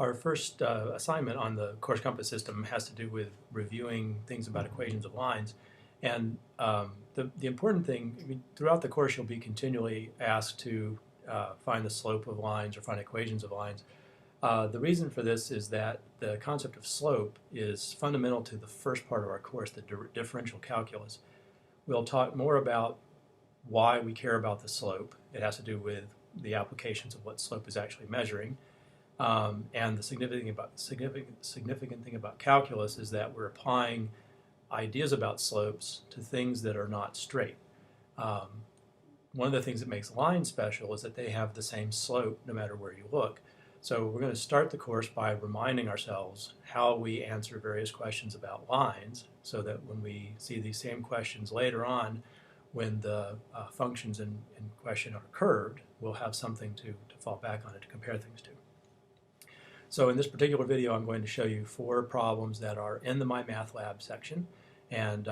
Our first assignment on the course compass system has to do with reviewing things about equations of lines. And the important thing, I mean, throughout the course you'll be continually asked to find the slope of lines or find equations of lines. The reason for this is that the concept of slope is fundamental to the first part of our course, the differential calculus. We'll talk more about why we care about the slope. It has to do with the applications of what slope is actually measuring. And the significant thing about calculus is that we're applying ideas about slopes to things that are not straight. One of the things that makes lines special is that they have the same slope no matter where you look. So we're going to start the course by reminding ourselves how we answer various questions about lines, so that when we see these same questions later on, when the functions in question are curved, we'll have something to fall back on it to compare things to. So in this particular video, I'm going to show you 4 problems that are in the My Math Lab section, and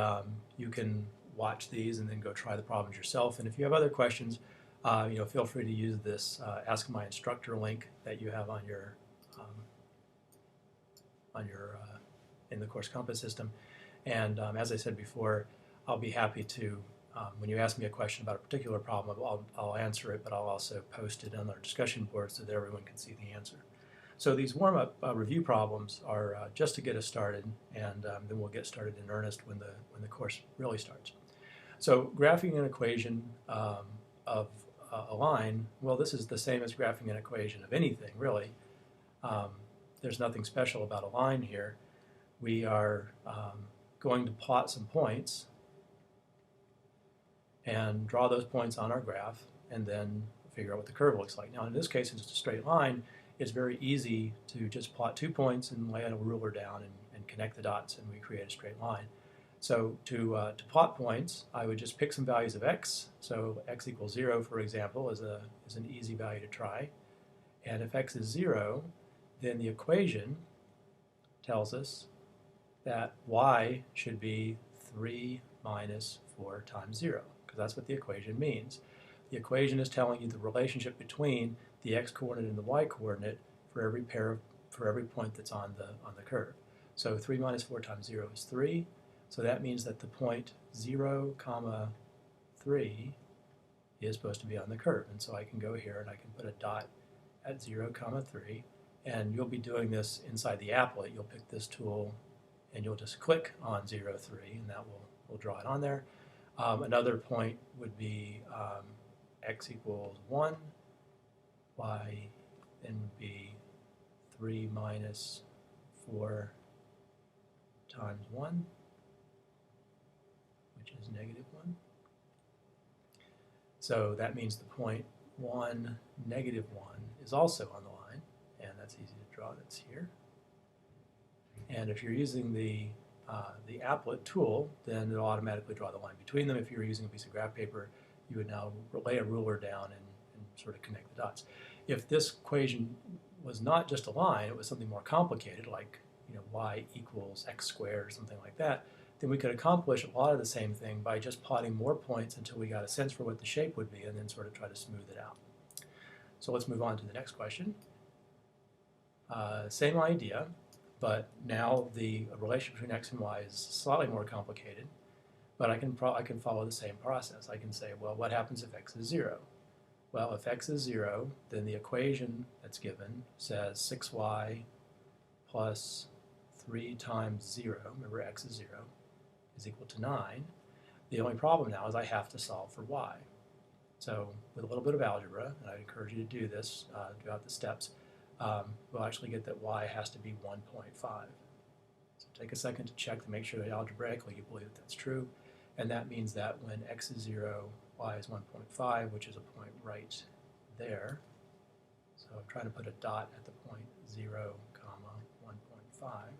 you can watch these and then go try the problems yourself. And if you have other questions, feel free to use this Ask My Instructor link that you have on your in the course compass system. And as I said before, I'll be happy to, when you ask me a question about a particular problem, I'll answer it, but I'll also post it on our discussion board so that everyone can see the answer. So these warm-up review problems are just to get us started, and then we'll get started in earnest when the course really starts. So graphing an equation of a line, well, this is the same as graphing an equation of anything, really. There's nothing special about a line here. We are going to plot some points and draw those points on our graph, and then figure out what the curve looks like. Now, in this case, since it's a straight line, it's very easy to just plot 2 points and lay a ruler down and connect the dots, and we create a straight line. So to plot points, I would just pick some values of x. So x equals 0, for example, is an easy value to try. And if x is 0, then the equation tells us that y should be 3 minus 4 times 0, because that's what the equation means. The equation is telling you the relationship between the x-coordinate and the y-coordinate for every point that's on the curve. So 3 minus 4 times 0 is 3. So that means that the point 0, 3 is supposed to be on the curve. And so I can go here and I can put a dot at 0, 3. And you'll be doing this inside the applet. You'll pick this tool and you'll just click on 0, 3, and that will draw it on there. Another point would be x equals 1. Y then would be 3 minus 4 times 1, which is negative 1. So that means the point 1, negative 1 is also on the line, and that's easy to draw. That's here. And if you're using the applet tool, then it'll automatically draw the line between them. If you were using a piece of graph paper, you would now lay a ruler down and sort of connect the dots. If this equation was not just a line, it was something more complicated, like y equals x squared or something like that, then we could accomplish a lot of the same thing by just plotting more points until we got a sense for what the shape would be, and then sort of try to smooth it out. So let's move on to the next question. Same idea, but now the relationship between x and y is slightly more complicated, but I can follow the same process. I can say, well, what happens if x is 0? Well, if x is 0, then the equation that's given says 6y plus 3 times 0, remember x is 0, is equal to 9. The only problem now is I have to solve for y. So with a little bit of algebra, and I encourage you to do this throughout the steps, we'll actually get that y has to be 1.5. So take a second to check to make sure that algebraically you believe that that's true, and that means that when x is 0, y is 1.5, which is a point right there. So I'm trying to put a dot at the point 0, 1.5.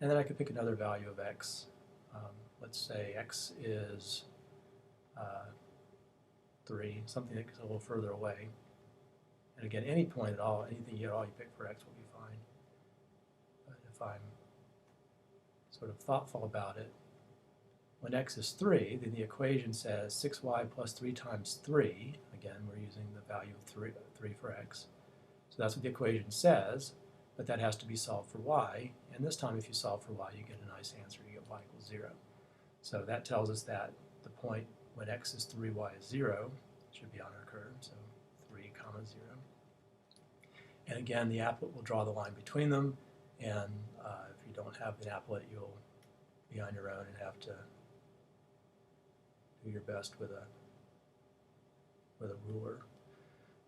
And then I could pick another value of x. Let's say x is 3, something that's a little further away. And again, any point at all, anything you pick for x will be fine. But if I'm sort of thoughtful about it, when x is 3, then the equation says 6y plus 3 times 3, again we're using the value of 3 for x, So that's what the equation says, but that has to be solved for y. And this time if you solve for y, you get a nice answer. You get y equals 0. So that tells us that the point when x is 3, y is 0 should be on our curve. So 3, 0. And again, the applet will draw the line between them. And if you don't have the applet, you'll be on your own and have to do your best with a ruler.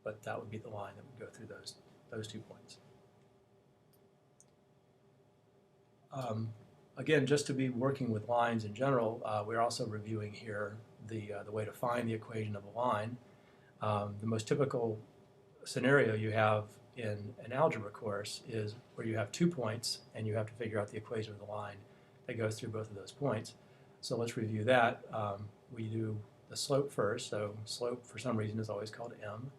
But that would be the line that would go through those 2 points. Again, just to be working with lines in general, we're also reviewing here the way to find the equation of a line. The most typical scenario you have in an algebra course is where you have 2 points and you have to figure out the equation of the line that goes through both of those points. So let's review that. We do the slope first. So slope for some reason is always called m,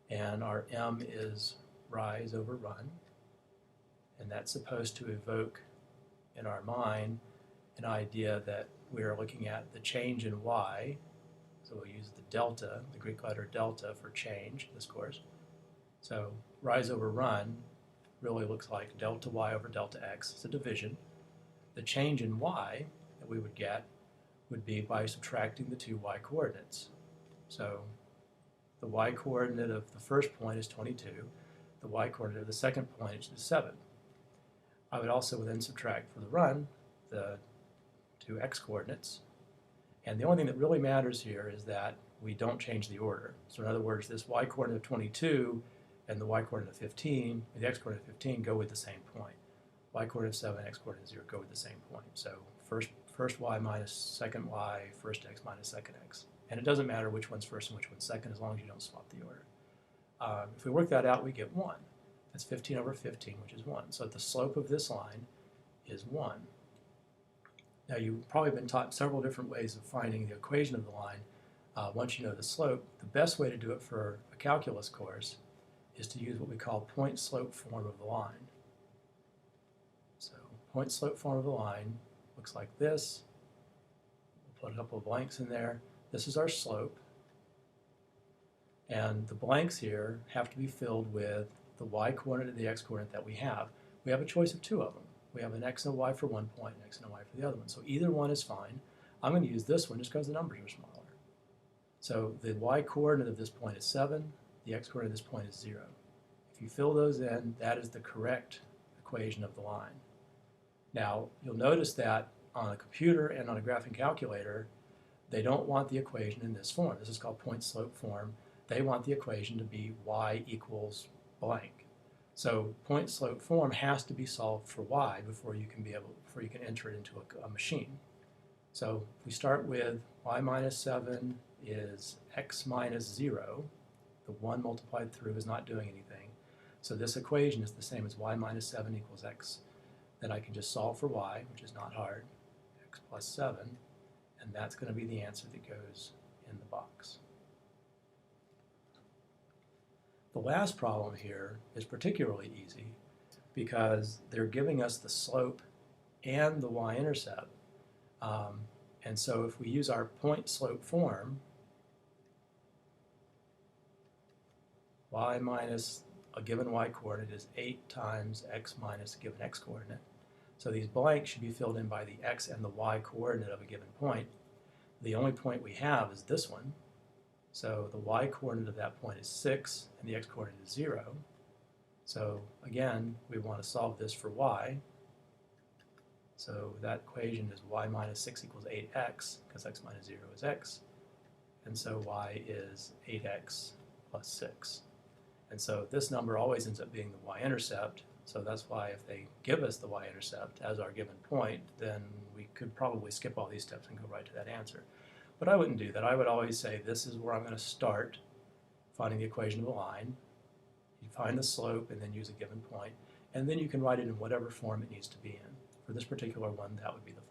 and our m is rise over run, and that's supposed to evoke in our mind an idea that we're looking at the change in y. So we'll use the delta, the Greek letter delta, for change this course. So rise over run really looks like delta y over delta x. It's a division. The change in y that we would get would be by subtracting the 2 y coordinates. So the y coordinate of the first point is 22. The y coordinate of the second point is 7. I would also then subtract for the run the 2 x coordinates. And the only thing that really matters here is that we don't change the order. So in other words, this y coordinate of 22 and the y coordinate of 15, and the x coordinate of 15 go with the same point. Y coordinate of 7, x coordinate of 0 go with the same point. So first y minus second y, first x minus second x. And it doesn't matter which one's first and which one's second as long as you don't swap the order. If we work that out, we get 1. That's 15 over 15, which is 1. So the slope of this line is 1. Now you've probably been taught several different ways of finding the equation of the line. Once you know the slope, the best way to do it for a calculus course is to use what we call point slope form of the line. So point slope form of the line looks like this. We'll put a couple of blanks in there. This is our slope. And the blanks here have to be filled with the y coordinate and the x coordinate that we have. We have a choice of 2 of them. We have an x and a y for one point, and x and a y for the other one. So either one is fine. I'm going to use this one just because the numbers are smaller. So the y coordinate of this point is 7. The x coordinate of this point is 0. If you fill those in, that is the correct equation of the line. Now, you'll notice that on a computer and on a graphing calculator, they don't want the equation in this form. This is called point slope form. They want the equation to be y equals blank. So point slope form has to be solved for y before you can enter it into a machine. So if we start with y minus 7 is x minus 0. The 1 multiplied through is not doing anything. So this equation is the same as y minus 7 equals x. Then I can just solve for y, which is not hard, x plus 7, and that's going to be the answer that goes in the box. The last problem here is particularly easy because they're giving us the slope and the y-intercept. And so if we use our point slope form, y minus a given y coordinate is 8 times x minus a given x coordinate. So these blanks should be filled in by the x and the y coordinate of a given point. The only point we have is this one. So the y coordinate of that point is 6 and the x coordinate is 0. So again, we want to solve this for y. So that equation is y minus 6 equals 8x, because x minus 0 is x. And so y is 8x plus 6. And so this number always ends up being the y-intercept. So that's why if they give us the y-intercept as our given point, then we could probably skip all these steps and go right to that answer. But I wouldn't do that. I would always say this is where I'm going to start finding the equation of a line. You find the slope and then use a given point. And then you can write it in whatever form it needs to be in. For this particular one, that would be the